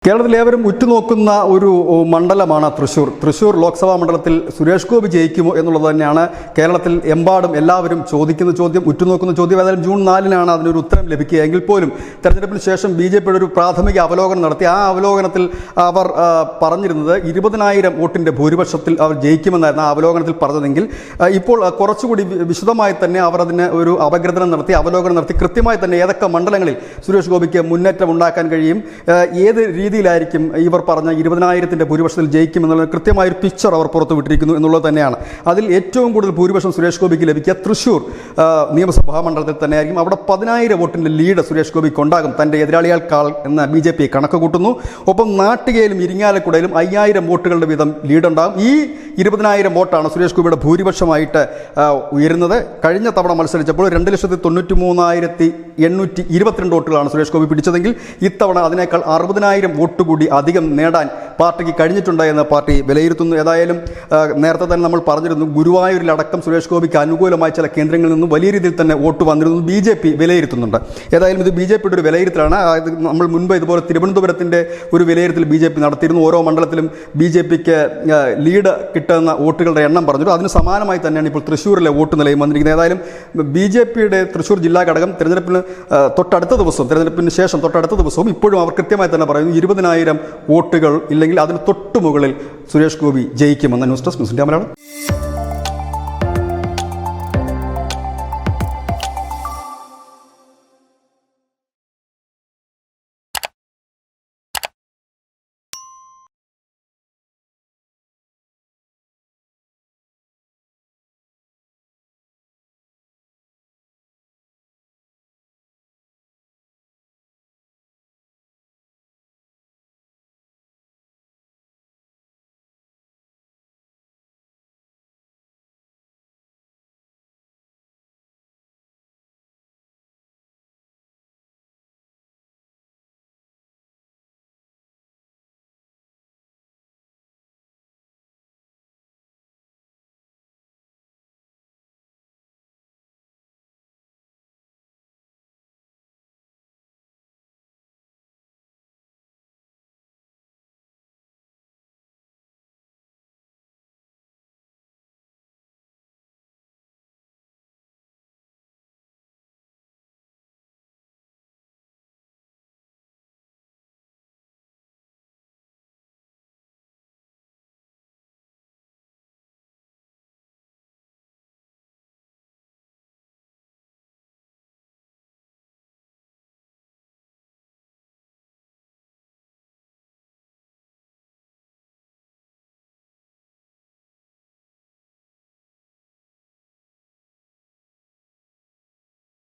കേരളത്തിൽ ഏവരും ഉറ്റുനോക്കുന്ന ഒരു മണ്ഡലമാണ് തൃശ്ശൂർ ലോക്സഭാ മണ്ഡലത്തിൽ സുരേഷ് ഗോപി ജയിക്കുമോ എന്നുള്ളത് തന്നെയാണ് കേരളത്തിൽ എമ്പാടും എല്ലാവരും ചോദിക്കുന്ന ചോദ്യം, ഉറ്റുനോക്കുന്ന ചോദ്യം. ഏതായാലും ജൂൺ 4-നാണ് അതിനൊരു ഉത്തരം ലഭിക്കുക. എങ്കിൽ പോലും തെരഞ്ഞെടുപ്പിന് ശേഷം BJP ഒരു പ്രാഥമിക അവലോകനം നടത്തി. ആ അവലോകനത്തിൽ അവർ പറഞ്ഞിരുന്നത് 20,000 വോട്ടിൻ്റെ ഭൂരിപക്ഷത്തിൽ അവർ ജയിക്കുമെന്നായിരുന്നു ആ അവലോകനത്തിൽ പറഞ്ഞതെങ്കിൽ ഇപ്പോൾ കുറച്ചുകൂടി വിശദമായി തന്നെ അവർ അതിന് ഒരു അപഗ്രഥനം നടത്തി, അവലോകനം നടത്തി. കൃത്യമായി തന്നെ ഏതൊക്കെ മണ്ഡലങ്ങളിൽ സുരേഷ് ഗോപിക്ക് മുന്നേറ്റം ഉണ്ടാക്കാൻ കഴിയും, ഏത് രീതിയിലായിരിക്കും ഇവർ പറഞ്ഞ 20,000-ന്റെ ഭൂരിപക്ഷത്തിൽ ജയിക്കുമെന്നുള്ള കൃത്യമായൊരു പിക്ചർ അവർ പുറത്തുവിട്ടിരിക്കുന്നു എന്നുള്ളത് തന്നെയാണ്. അതിൽ ഏറ്റവും കൂടുതൽ ഭൂരിപക്ഷം സുരേഷ് ഗോപിക്ക് ലഭിക്കുക തൃശ്ശൂർ നിയമസഭാ മണ്ഡലത്തിൽ തന്നെയായിരിക്കും. അവിടെ 10,000 വോട്ടിൻ്റെ ലീഡ് സുരേഷ് ഗോപിക്ക് ഉണ്ടാകും തൻ്റെ എതിരാളികൾക്കാൾ എന്ന് BJP കണക്ക് കൂട്ടുന്നു. ഒപ്പം നാട്ടികയിലും ഇരിങ്ങാലക്കുടയിലും 5,000 വോട്ടുകളുടെ വീതം ലീഡുണ്ടാകും. ഈ 20,000 വോട്ടാണ് സുരേഷ് ഗോപിയുടെ ഭൂരിപക്ഷമായിട്ട് ഉയരുന്നത്. കഴിഞ്ഞ തവണ മത്സരിച്ചപ്പോൾ 2,93,822 വോട്ടുകളാണ് സുരേഷ് ഗോപി പിടിച്ചതെങ്കിൽ ഇത്തവണ അതിനേക്കാൾ 60,000 വോട്ട് കൂടി അധികം നേടാൻ പാർട്ടിക്ക് കഴിഞ്ഞിട്ടുണ്ട് എന്ന് പാർട്ടി വിലയിരുത്തുന്നു. ഏതായാലും നേരത്തെ തന്നെ നമ്മൾ പറഞ്ഞിരുന്നു, ഗുരുവായൂരിലടക്കം സുരേഷ് ഗോപിക്ക് അനുകൂലമായ ചില കേന്ദ്രങ്ങളിൽ നിന്നും വലിയ രീതിയിൽ തന്നെ വോട്ട് വന്നിരുന്നു BJP വിലയിരുത്തുന്നുണ്ട്. ഏതായാലും ഇത് BJPയുടെ ഒരു വിലയിരുത്തലാണ്. നമ്മൾ മുൻപ് ഇതുപോലെ തിരുവനന്തപുരത്തിൻ്റെ ഒരു വിലയിരുത്തൽ BJP നടത്തിയിരുന്നു. ഓരോ മണ്ഡലത്തിലും BJPക്ക് ലീഡ് കിട്ടുന്ന വോട്ടുകളുടെ എണ്ണം പറഞ്ഞിരുന്നു. അതിന് സമാനമായി തന്നെയാണ് ഇപ്പോൾ തൃശ്ശൂരിലെ വോട്ട് നിലയും വന്നിരിക്കുന്നത്. ഏതായാലും BJPയുടെ തൃശ്ശൂർ ജില്ലാ ഘടകം തെരഞ്ഞെടുപ്പിന് ശേഷം തൊട്ടടുത്ത ദിവസവും ഇപ്പോഴും അവർ കൃത്യമായി തന്നെ പറയുന്നു 20,000 വോട്ടുകൾ ഇല്ലെങ്കിൽ അതിന് തൊട്ടുമുകളിൽ സുരേഷ് ഗോപി ജയിക്കുമെന്ന്. News desk news India Malayalam.